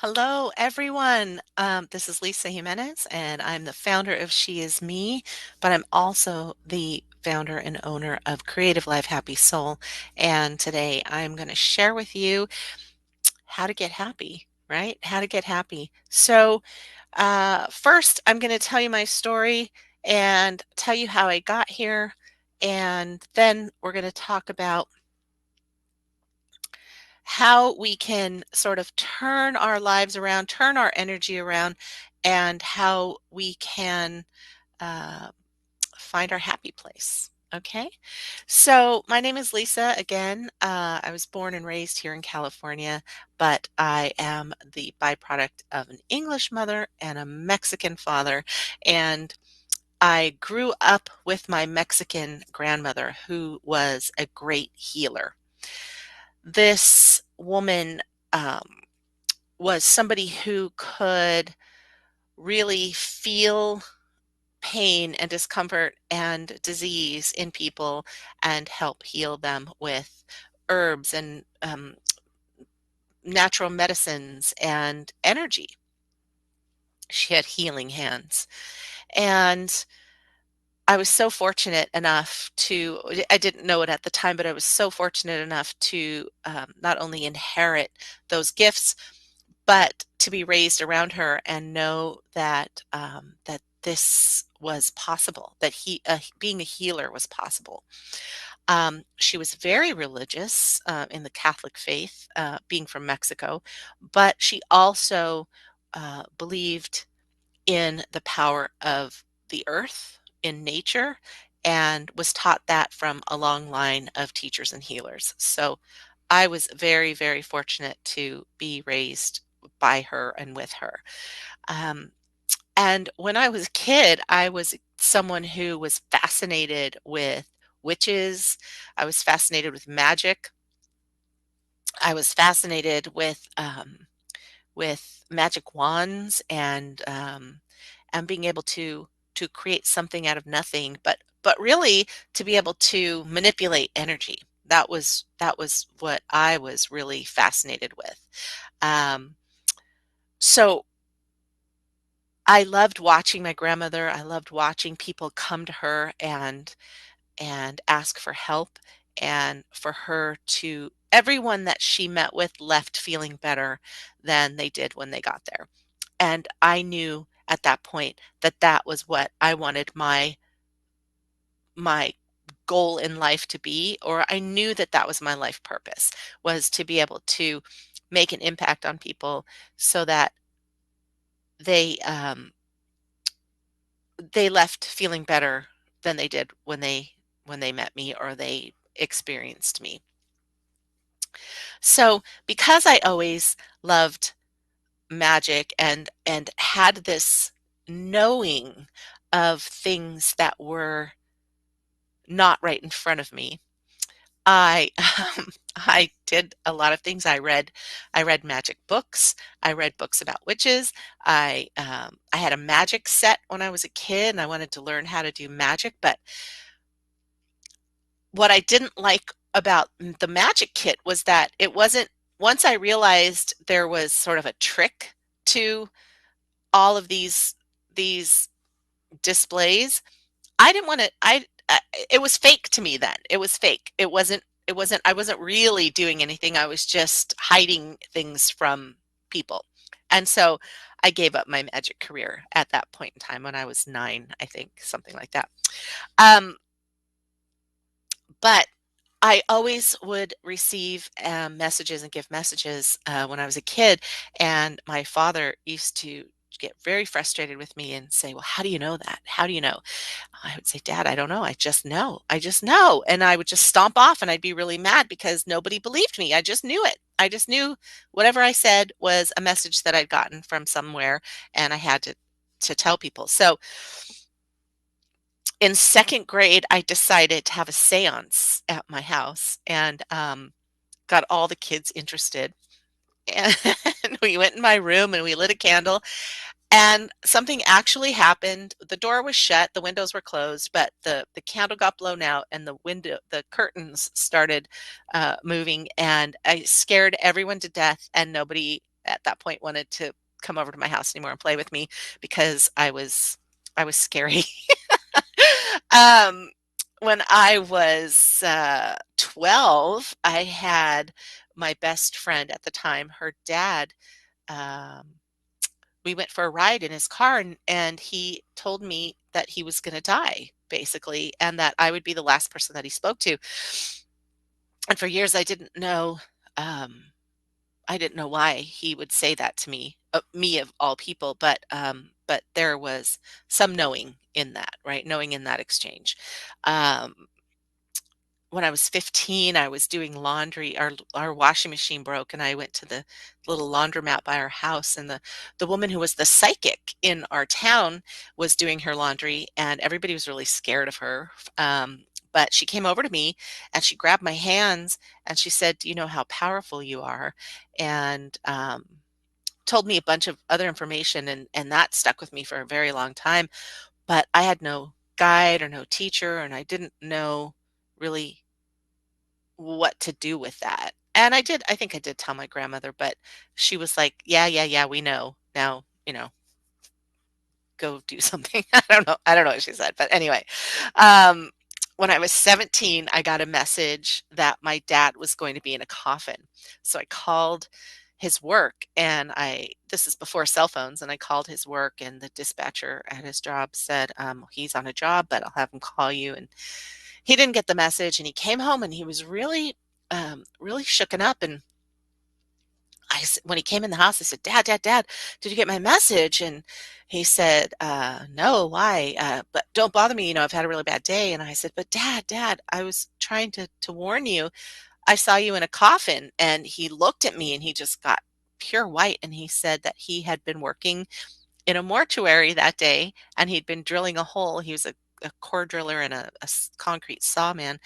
Hello, everyone. This is Lisa Jimenez, and I'm the founder of SheisMe, but I'm also the founder and owner of Creative Life Happy Soul. And today I'm going to share with you how to get happy, right? How to get happy. First, I'm going to tell you my story and tell you how I got here. And then we're going to talk about how we can sort of turn our lives around, turn our energy around, and how we can uh, find our happy place. Okay, so my name is Lisa. Again, I was born and raised here in California, but I am the byproduct of an English mother and a Mexican father. And I grew up with my Mexican grandmother, who was a great healer. This woman um, was somebody who could really feel pain and discomfort and disease in people and help heal them with herbs and natural medicines and energy. She had healing hands. And I was so fortunate enough to, I didn't know it at the time, but I was so fortunate enough to not only inherit those gifts, but to be raised around her and know that that this was possible, that being a healer was possible. She was very religious in the Catholic faith, being from Mexico, but she also believed in the power of the earth, in nature, and was taught that from a long line of teachers and healers. So I was very, very fortunate to be raised by her and with her. Um, and when I was a kid, I was someone who was fascinated with witches. I was fascinated with magic. I was fascinated with magic wands and being able to create something out of nothing, but really to be able to manipulate energy. That was what I was really fascinated with. Um, so I loved watching my grandmother. I loved watching people come to her and ask for help, and for her to everyone that she met with left feeling better than they did when they got there. And I knew at that point that that was what I wanted my goal in life to be, or I knew that that was my life purpose, was to be able to make an impact on people so that they they left feeling better than they did when they met me or they experienced me. So because I always loved magic and had this knowing of things that were not right in front of me, I I did a lot of things. I read magic books. I read books about witches. I had a magic set when I was a kid, and I wanted to learn how to do magic. But what I didn't like about the magic kit was that it wasn't. Once I realized there was sort of a trick to all of these displays, I didn't want to. It was fake to me then. It was fake. It wasn't. I wasn't really doing anything. I was just hiding things from people. And so I gave up my magic career at that point in time when I was 9, I think, something like that. Um, but I always would receive messages and give messages when I was a kid, and my father used to get very frustrated with me and say, "Well, how do you know that? How do you know?" I would say, "Dad, I don't know. I just know. I just know." And I would just stomp off and I'd be really mad because nobody believed me. I just knew it. I just knew whatever I said was a message that I'd gotten from somewhere, and I had to tell people. So in second grade, I decided to have a seance at my house and got all the kids interested. And we went in my room and we lit a candle, and something actually happened. The door was shut, the windows were closed, but the candle got blown out and the curtains started moving, and I scared everyone to death, and nobody at that point wanted to come over to my house anymore and play with me because I was scary. Um, when I was 12, I had my best friend at the time, her dad. Um, we went for a ride in his car, and he told me that he was going to die, basically, and that I would be the last person that he spoke to. And for years, um, I didn't know why he would say that to me of all people, but there was some knowing in that, right? Knowing in that exchange. Um, when I was 15, I was doing laundry. Our washing machine broke, and I went to the little laundromat by our house, and the woman who was the psychic in our town was doing her laundry, and everybody was really scared of her. But she came over to me and she grabbed my hands and she said, "Do you know how powerful you are?" And told me a bunch of other information, and that stuck with me for a very long time. But I had no guide or no teacher, and I didn't know really what to do with that. And I think I did tell my grandmother, but she was like, "Yeah, yeah, yeah, we know. Now, go do something." I don't know what she said, but anyway, um, when I was 17, I got a message that my dad was going to be in a coffin. So I called his work, and this is before cell phones, and I called his work, and the dispatcher at his job said, "He's on a job, but I'll have him call you." And he didn't get the message, and he came home, and he was really, really shooken up. And when he came in the house, I said, "Dad, Dad, Dad, did you get my message?" And he said, "No, why? But don't bother me. I've had a really bad day." And I said, "But Dad, Dad, I was trying to warn you. I saw you in a coffin." And he looked at me and he just got pure white. And he said that he had been working in a mortuary that day, and he'd been drilling a hole. He was a core driller and a concrete saw man.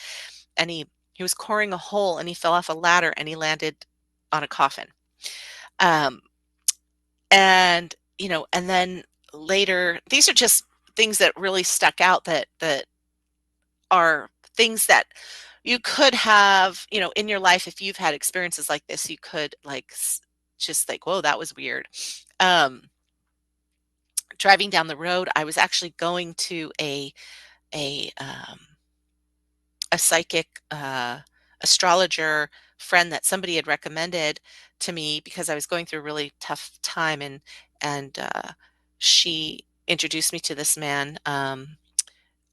And he was coring a hole, and he fell off a ladder, and he landed on a coffin. Um, and then later, these are just things that really stuck out, that are things that you could have, in your life. If you've had experiences like this, you could just like, whoa, that was weird. Um, Driving down the road, I was actually going to a um, a psychic astrologer friend that somebody had recommended to me because I was going through a really tough time, and she introduced me to this man,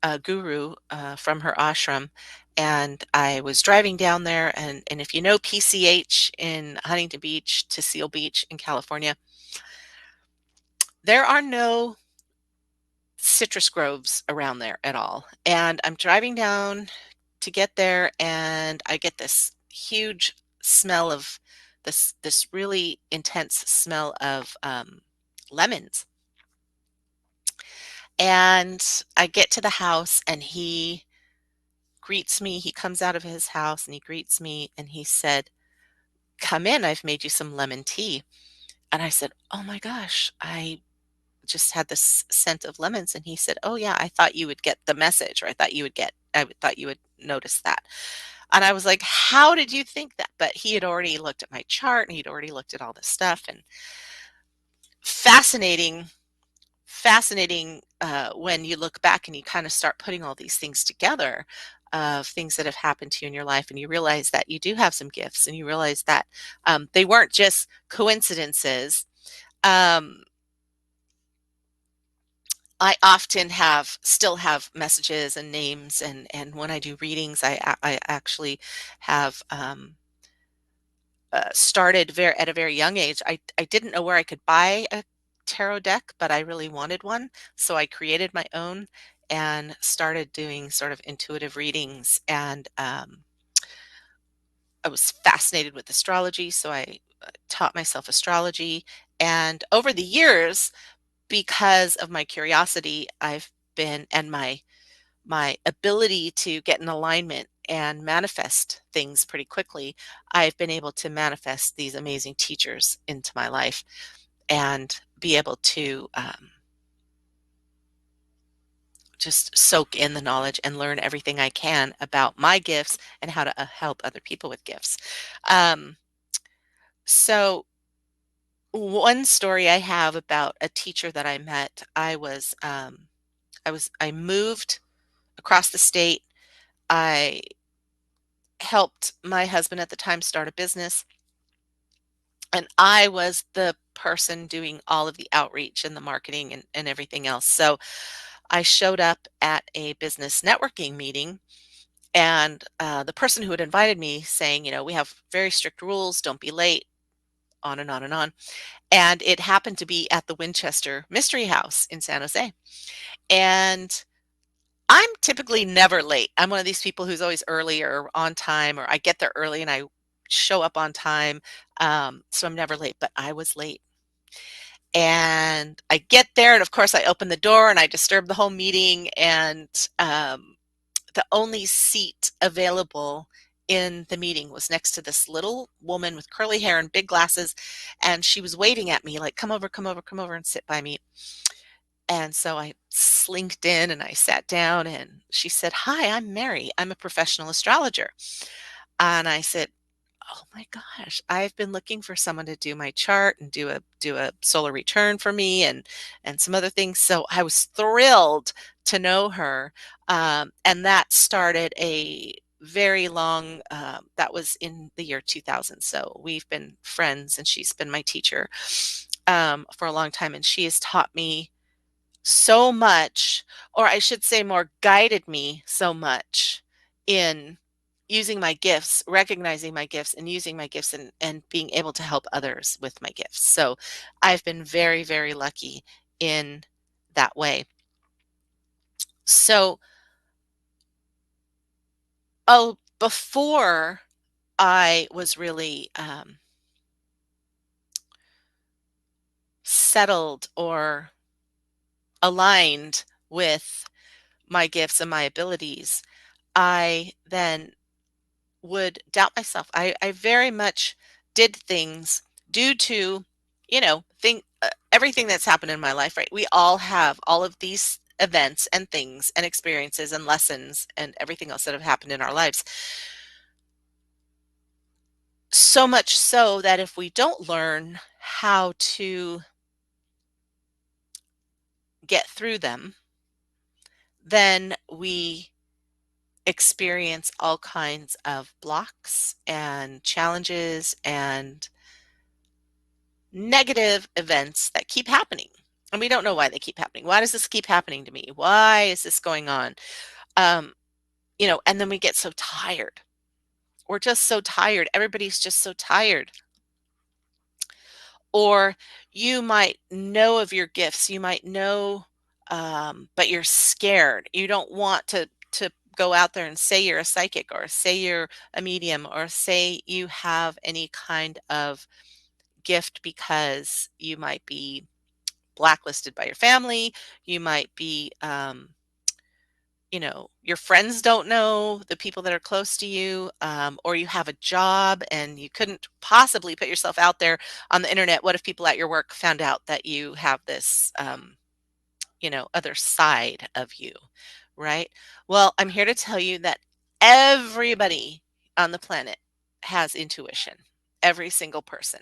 a guru from her ashram. And I was driving down there, and if you know PCH in Huntington Beach to Seal Beach in California, there are no citrus groves around there at all. And I'm driving down to get there, and I get this huge smell of this really intense smell of lemons. And I get to the house, and he greets me. He comes out of his house and he greets me, and he said, "Come in, I've made you some lemon tea." And I said, "Oh my gosh, I just had this scent of lemons." And he said, "Oh yeah, I thought you would get the message, or I thought you would notice that." And I was like, "How did you think that?" But he had already looked at my chart, and he'd already looked at all this stuff. And fascinating, fascinating, when you look back and you kind of start putting all these things together, of things that have happened to you in your life, and you realize that you do have some gifts, and you realize that they weren't just coincidences. Um, I often still have messages and names, and when I do readings, I actually have started at a very young age. I didn't know where I could buy a tarot deck, but I really wanted one, so I created my own and started doing sort of intuitive readings. And I was fascinated with astrology, so I taught myself astrology. And over the years, because of my curiosity, I've been and my ability to get in alignment and manifest things pretty quickly, I've been able to manifest these amazing teachers into my life and be able to just soak in the knowledge and learn everything I can about my gifts and how to help other people with gifts. Um, so One story I have about a teacher that I met, I moved across the state. I helped my husband at the time start a business, and I was the person doing all of the outreach and the marketing and everything else. So I showed up at a business networking meeting, and the person who had invited me saying, we have very strict rules, don't be late, on and on and on. And it happened to be at the Winchester Mystery House in San Jose. And I'm typically never late. I'm one of these people who's always early or on time, or I get there early and I show up on time. So I'm never late, but I was late. And I get there, and of course, I open the door and I disturb the whole meeting. And the only seat available in the meeting was next to this little woman with curly hair and big glasses. And she was waving at me, like, come over, come over, come over and sit by me. And so I slinked in and I sat down, and she said, "Hi, I'm Mary. I'm a professional astrologer." And I said, "Oh my gosh, I've been looking for someone to do my chart and do a solar return for me and some other things." So I was thrilled to know her. And that started a very long, that was in the year 2000. So we've been friends, and she's been my teacher for a long time. And she has taught me so much, or I should say more guided me so much in using my gifts, recognizing my gifts and using my gifts, and being able to help others with my gifts. So I've been very, very lucky in that way. So, before I was really settled or aligned with my gifts and my abilities, I then would doubt myself. I very much did things due to, everything that's happened in my life, right? We all have all of these events and things and experiences and lessons and everything else that have happened in our lives. So much so that if we don't learn how to get through them, then we experience all kinds of blocks and challenges and negative events that keep happening. And we don't know why they keep happening. Why does this keep happening to me? Why is this going on? Um, and then we get so tired. We're just so tired. Everybody's just so tired. Or you might know of your gifts. You might know, but you're scared. You don't want to go out there and say you're a psychic, or say you're a medium, or say you have any kind of gift, because you might be blacklisted by your family. You might be, your friends don't know, the people that are close to you, or you have a job and you couldn't possibly put yourself out there on the internet. What if people at your work found out that you have this, other side of you, right? Well, I'm here to tell you that everybody on the planet has intuition, every single person.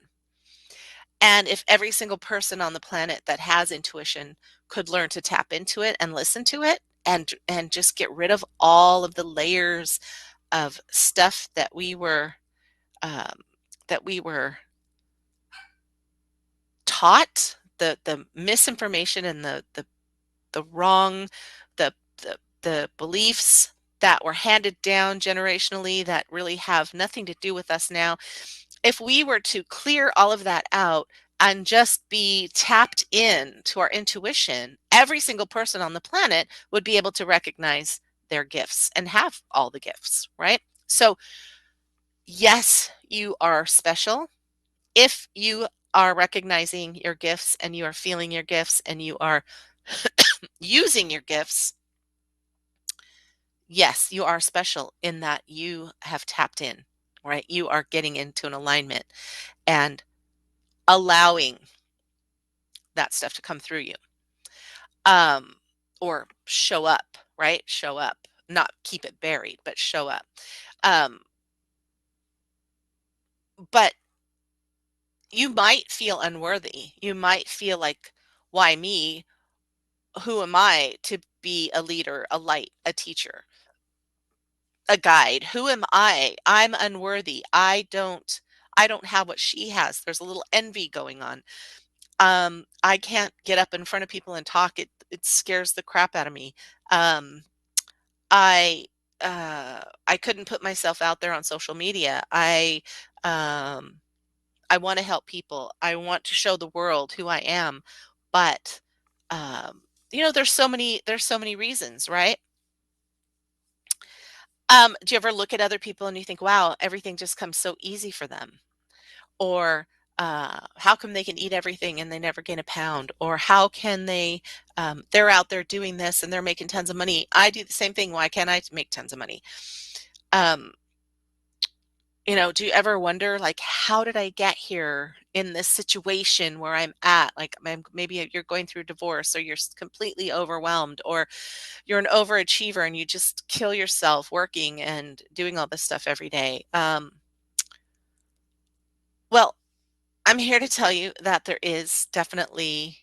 And if every single person on the planet that has intuition could learn to tap into it and listen to it, and just get rid of all of the layers of stuff um, that we were taught, the misinformation and the wrong, the the beliefs that were handed down generationally that really have nothing to do with us now. If we were to clear all of that out and just be tapped in to our intuition, every single person on the planet would be able to recognize their gifts and have all the gifts, right? So, yes, you are special. If you are recognizing your gifts and you are feeling your gifts and you are using your gifts, yes, you are special in that you have tapped in, right? You are getting into an alignment and allowing that stuff to come through you, um, or show up, right? Show up, not keep it buried, but show up. Um, but You might feel unworthy. You might feel like, why me? Who am I to be a leader, a light, a teacher, a guide? Who am I? I'm unworthy. I don't have what she has. There's a little envy going on. I can't get up in front of people and talk. It scares the crap out of me. Um, I I couldn't put myself out there on social media. Um I want to help people. I want to show the world who I am. But there's so many reasons, right? Do you ever look at other people and you think, wow, everything just comes so easy for them? Or how come they can eat everything and they never gain a pound? Or how can they're out there doing this and they're making tons of money? I do the same thing. Why can't I make tons of money? Um, do you ever wonder, like, how did I get here in this situation where I'm at? Like, maybe you're going through a divorce, or you're completely overwhelmed, or you're an overachiever and you just kill yourself working and doing all this stuff every day. Well, I'm here to tell you that there is definitely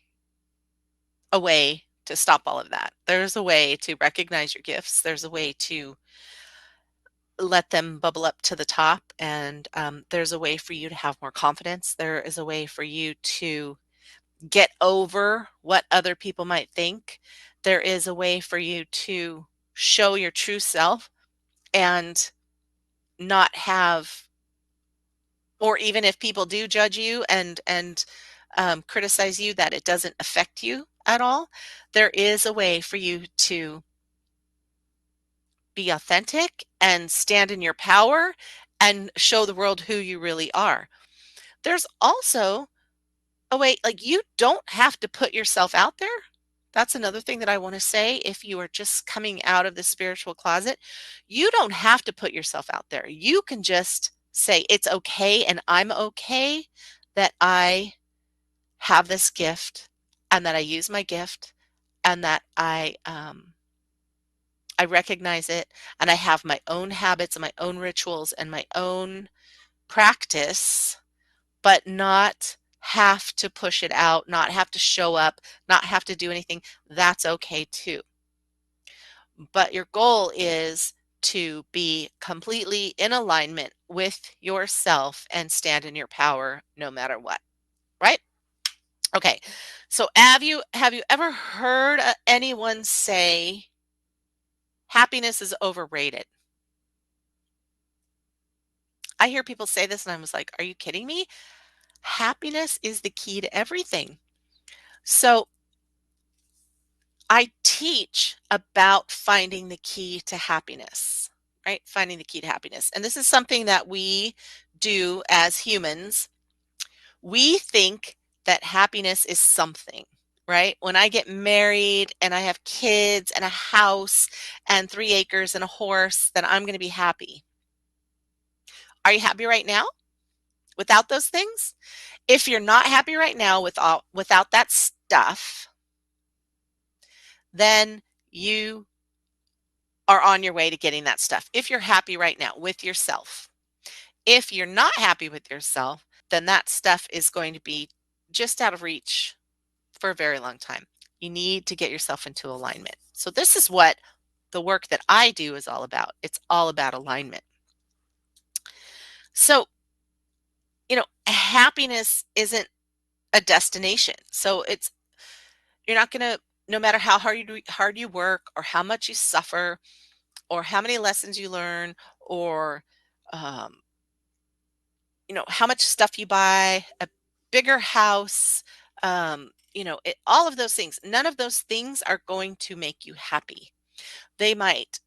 a way to stop all of that. There's a way to recognize your gifts. There's a way to let them bubble up to the top. And there's a way for you to have more confidence. There is a way for you to get over what other people might think. There is a way for you to show your true self and not have, or even if people do judge you and criticize you, that it doesn't affect you at all. There is a way for you to be authentic and stand in your power and show the world who you really are. There's also a way, like, you don't have to put yourself out there. That's another thing that I want to say. If you are just coming out of the spiritual closet, you don't have to put yourself out there. You can just say, it's okay and I'm okay that I have this gift and that I use my gift and that I recognize it, and I have my own habits and my own rituals and my own practice, but not have to push it out, not have to show up, not have to do anything. That's okay too. But your goal is to be completely in alignment with yourself and stand in your power no matter what, right? Okay. So have you ever heard anyone say happiness is overrated? I hear people say this and I was like, are you kidding me? Happiness is the key to everything. So I teach about finding the key to happiness, right? Finding the key to happiness. And this is something that we do as humans. We think that happiness is something, right? When I get married and I have kids and a house and 3 acres and a horse, then I'm going to be happy. Are you happy right now without those things? If you're not happy right now without that stuff, then you are on your way to getting that stuff. If you're happy right now with yourself. If you're not happy with yourself, then that stuff is going to be just out of reach for a very long time. You need to get yourself into alignment. So this is what the work that I do is all about. It's all about alignment. So, happiness isn't a destination. So you're not going to, no matter how hard you work, or how much you suffer, or how many lessons you learn, or um, how much stuff you buy, a bigger house, all of those things. None of those things are going to make you happy. They might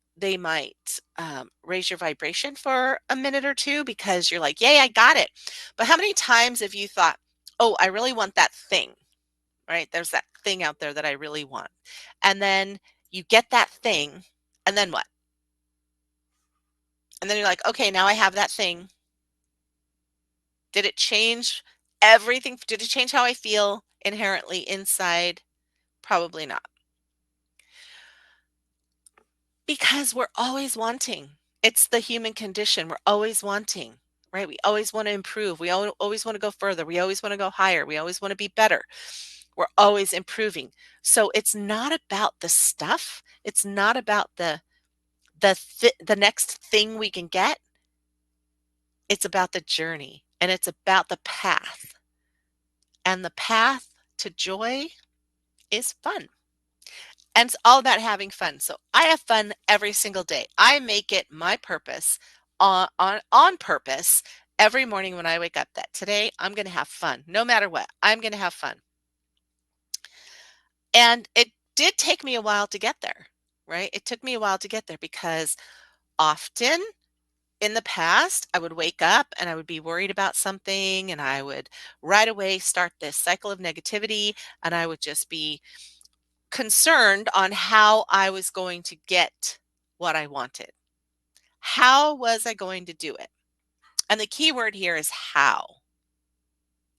raise your vibration for a minute or two because you're like, yay, I got it. But how many times have you thought, oh, I really want that thing, right? There's that thing out there that I really want. And then you get that thing, and then what? And then you're like, okay, now I have that thing. Did it change everything? Did it change how I feel inherently inside? Probably not. Because we're always wanting. It's the human condition. We're always wanting, right? We always want to improve. We always want to go further. We always want to go higher. We always want to be better. We're always improving. So it's not about the stuff. It's not about the next thing we can get. It's about the journey, and it's about the path. And the path to joy is fun. And it's all about having fun. So I have fun every single day. I make it my purpose on purpose every morning when I wake up that today I'm going to have fun. No matter what, I'm going to have fun. And it did take me a while to get there, right? It took me a while to get there because often in the past, I would wake up and I would be worried about something and I would right away start this cycle of negativity and I would just be concerned on how I was going to get what I wanted. How was I going to do it? And the key word here is how.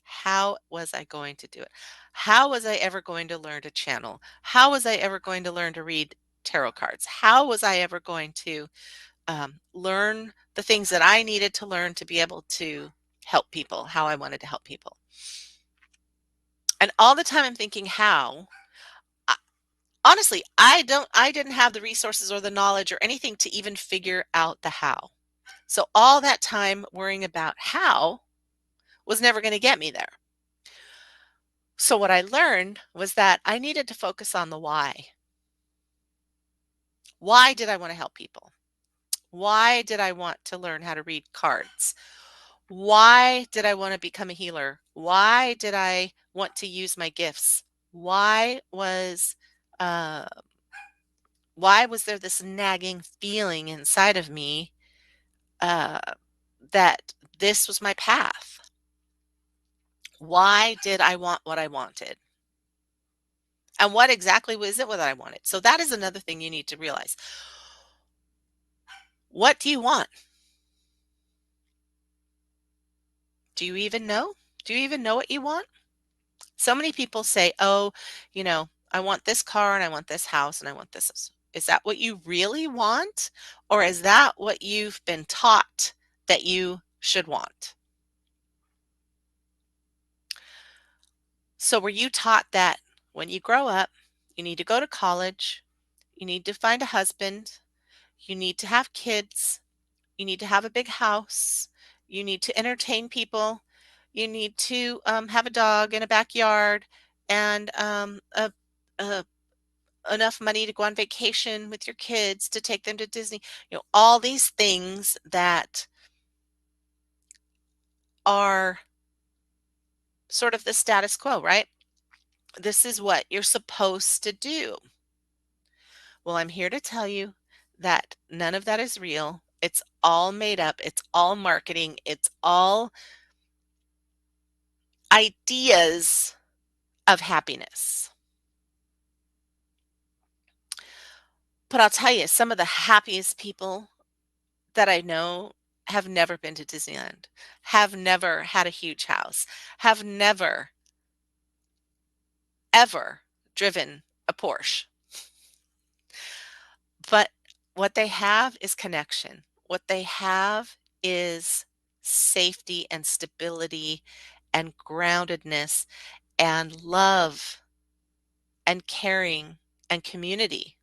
How was I going to do it? How was I ever going to learn to channel? How was I ever going to learn to read tarot cards? How was I ever going to learn the things that I needed to learn to be able to help people, how I wanted to help people? And all the time I'm thinking, how? Honestly, I didn't have the resources or the knowledge or anything to even figure out the how. So all that time worrying about how was never going to get me there. So what I learned was that I needed to focus on the why. Why did I want to help people? Why did I want to learn how to read cards? Why did I want to become a healer? Why did I want to use my gifts? Why was uh, why was there this nagging feeling inside of me uh, that this was my path? Why did I want what I wanted? And what exactly was it what I wanted? So that is another thing you need to realize. What do you want? Do you even know? Do you even know what you want? So many people say, oh, I want this car and I want this house and I want this. Is that what you really want? Or is that what you've been taught that you should want? So were you taught that when you grow up, you need to go to college, you need to find a husband, you need to have kids, you need to have a big house, you need to entertain people, you need to have a dog in a backyard and a enough money to go on vacation with your kids, to take them to Disney, all these things that are sort of the status quo, right? This is what you're supposed to do. Well, I'm here to tell you that none of that is real. It's all made up. It's all marketing. It's all ideas of happiness. But I'll tell you, some of the happiest people that I know have never been to Disneyland, have never had a huge house, have never, ever driven a Porsche. But what they have is connection. What they have is safety and stability and groundedness and love and caring and community.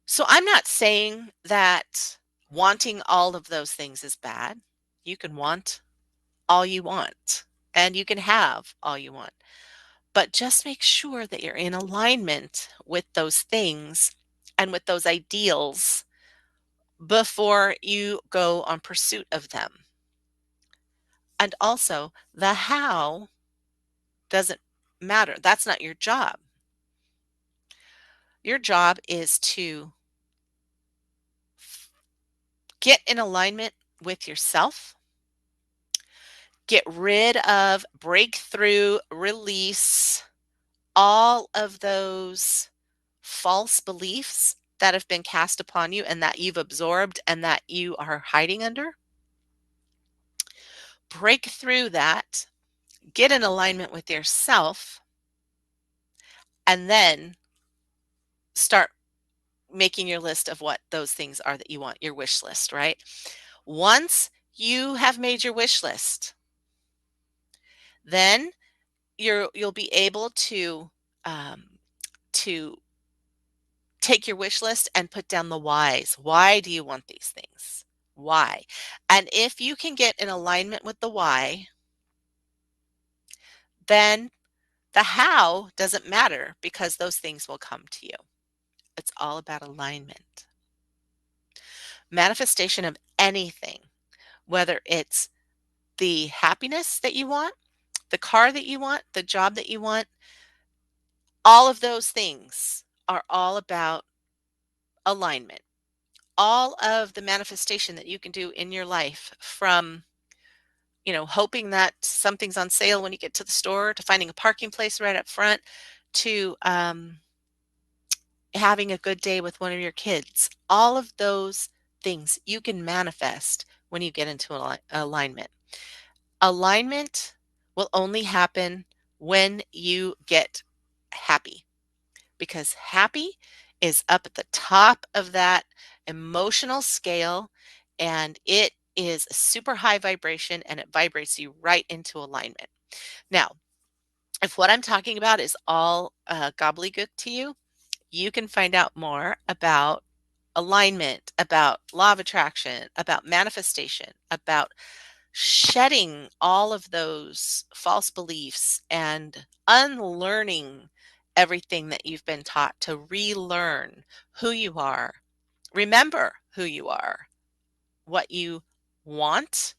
So I'm not saying that wanting all of those things is bad. You can want all you want and you can have all you want. But just make sure that you're in alignment with those things and with those ideals before you go on pursuit of them. And also, the how doesn't matter. That's not your job. Your job is to get in alignment with yourself, get rid of, break through, release all of those false beliefs that have been cast upon you and that you've absorbed and that you are hiding under. Break through that, get in alignment with yourself, and then start making your list of what those things are that you want, your wish list, right? Once you have made your wish list, then you'll be able um, to take your wish list and put down the whys. Why do you want these things? Why? And if you can get in alignment with the why, then the how doesn't matter because those things will come to you. It's all about alignment. Manifestation of anything, whether it's the happiness that you want, the car that you want, the job that you want, all of those things are all about alignment. All of the manifestation that you can do in your life, from hoping that something's on sale when you get to the store, to finding a parking place right up front, to having a good day with one of your kids. All of those things you can manifest when you get into alignment. Alignment will only happen when you get happy, because happy is up at the top of that emotional scale, and it is a super high vibration, and it vibrates you right into alignment. Now, if what I'm talking about is all gobbledygook to you, you can find out more about alignment, about law of attraction, about manifestation, about shedding all of those false beliefs and unlearning everything that you've been taught, to relearn who you are. Remember who you are, what you want,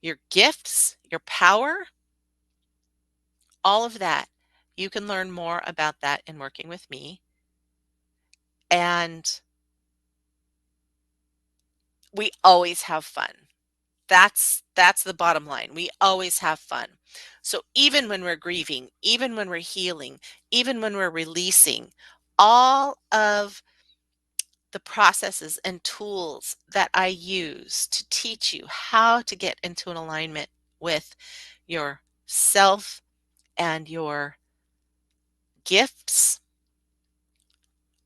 your gifts, your power, all of that. You can learn more about that in working with me. And we always have fun. That's the bottom line. We always have fun. So even when we're grieving, even when we're healing, even when we're releasing, all of the processes and tools that I use to teach you how to get into an alignment with yourself and your gifts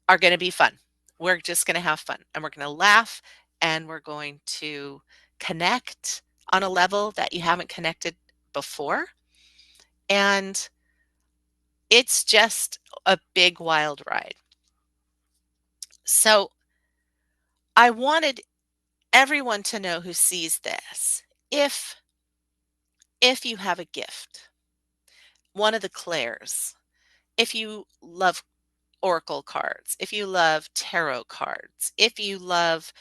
are going to be fun. We're just going to have fun, and we're going to laugh, and we're going to connect on a level that you haven't connected before. And it's just a big wild ride. So I wanted everyone to know who sees this, if you have a gift, one of the clairs, if you love oracle cards, if you love tarot cards, if you love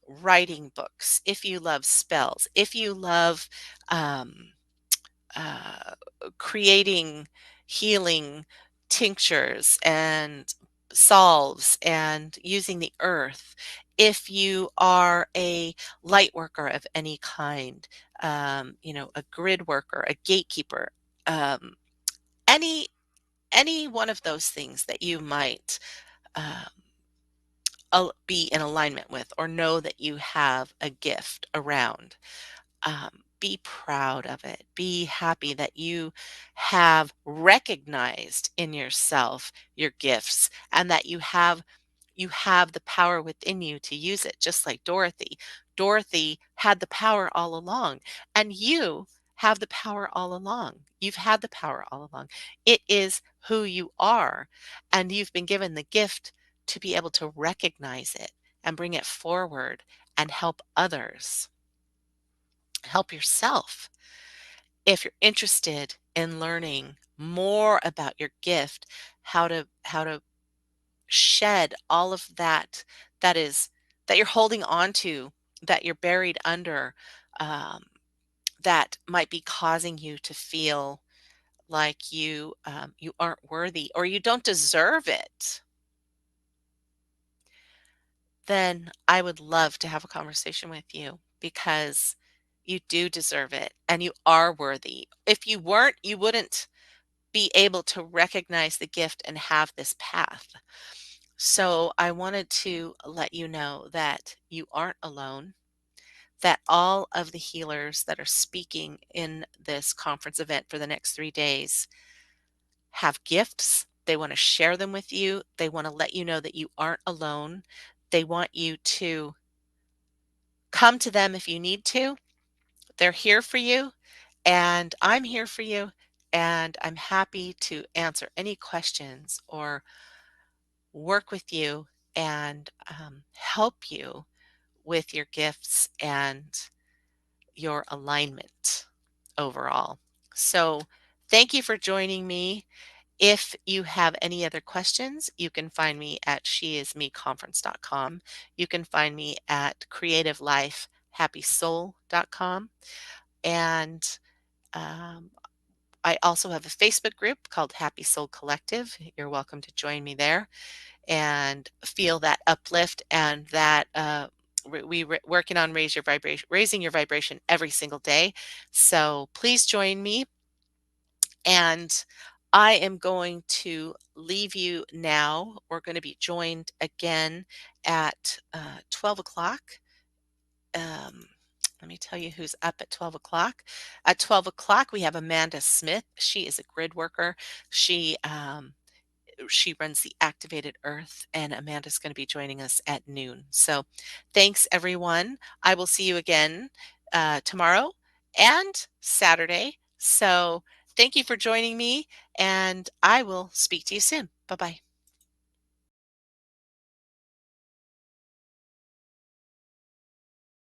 writing books, if you love spells, if you love um, uh, creating healing tinctures and salves and using the earth, if you are a light worker of any kind, a grid worker, a gatekeeper, um, any one of those things that you might um, be in alignment with, or know that you have a gift around. Be proud of it. Be happy that you have recognized in yourself your gifts, and that you have the power within you to use it, just like Dorothy. Dorothy had the power all along, and you have the power all along. You've had the power all along. It is who you are, and you've been given the gift to be able to recognize it and bring it forward and help others. Help yourself. If you're interested in learning more about your gift, how to shed all of that that you're holding on to, that you're buried under, um, that might be causing you to feel like you aren't worthy or you don't deserve it, then I would love to have a conversation with you, because you do deserve it and you are worthy. If you weren't, you wouldn't be able to recognize the gift and have this path. So I wanted to let you know that you aren't alone, that all of the healers that are speaking in this conference event for the next 3 days have gifts. They want to share them with you. They want to let you know that you aren't alone. They want you to come to them if you need to. They're here for you, and I'm here for you, and I'm happy to answer any questions or work with you and help you with your gifts and your alignment overall. So, thank you for joining me. If you have any other questions, you can find me at SheisMeConference.com. You can find me at CreativeLifeHappySoul.com. And um, I also have a Facebook group called Happy Soul Collective. You're welcome to join me there and feel that uplift and that working on raising your vibration every single day. So please join me, and I am going to leave you now. We're going to be joined again at 12 o'clock. Um, Let me tell you who's up at 12 o'clock. At 12 o'clock, we have Amanda Smith. She is a grid worker. She runs the Activated Earth, and Amanda's going to be joining us at noon. So thanks, everyone. I will see you again tomorrow and Saturday. So thank you for joining me, and I will speak to you soon. Bye-bye.